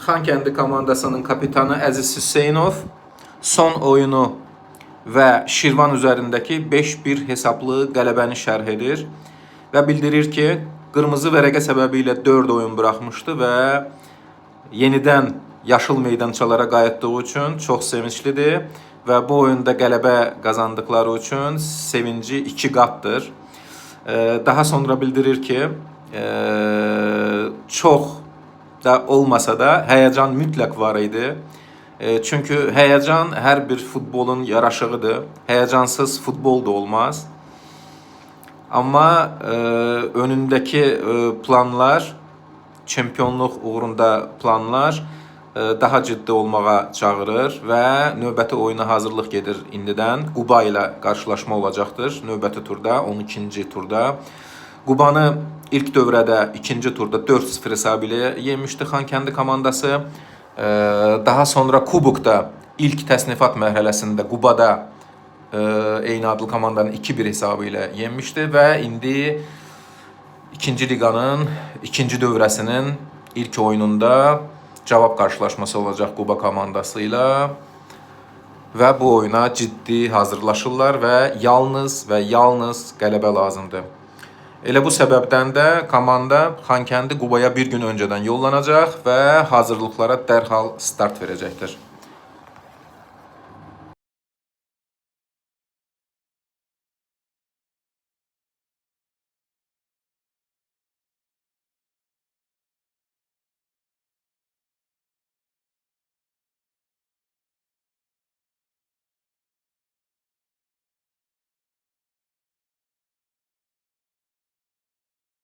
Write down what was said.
Xankəndi komandasının kapitanı Əziz Hüseynov son oyunu və Şirvan üzərindəki 5-1 hesablı qələbəni şərh edir və bildirir ki, qırmızı vərəqə səbəbilə 4 oyun buraxmışdı və yenidən yaşıl meydançalara qayıtdığı üçün çox sevinclidir və bu oyunda qələbə qazandıqları üçün sevinci 2 qatdır. Daha sonra bildirir ki, çox da olmasa da həyəcan mütləq var idi. Çünki həyəcan hər bir futbolun yaraşığıdır. Həyəcansız futbol da olmaz. Amma önündəki planlar, çempionluq uğrunda planlar daha ciddi olmağa çağırır və növbəti oyuna hazırlıq gedir indidən. Quba ilə qarşılaşma olacaqdır növbəti turda, 12-ci turda. Qubanı ilk dövrədə, ikinci turda 4-0 hesabı ilə yenmişdi Xankəndi komandası. Daha sonra Kubokda ilk təsnifat mərhələsində Qubada eyni adlı komandanın 2-1 hesabı ilə yenmişdi və indi ikinci liqanın ikinci dövrəsinin ilk oyununda cavab qarşılaşması olacaq Quba komandası ilə və bu oyuna ciddi hazırlaşırlar və yalnız qələbə lazımdır. Elə bu səbəbdən də komanda Xankəndi Qubaya bir gün öncədən yollanacaq və hazırlıqlara dərhal start verəcəkdir.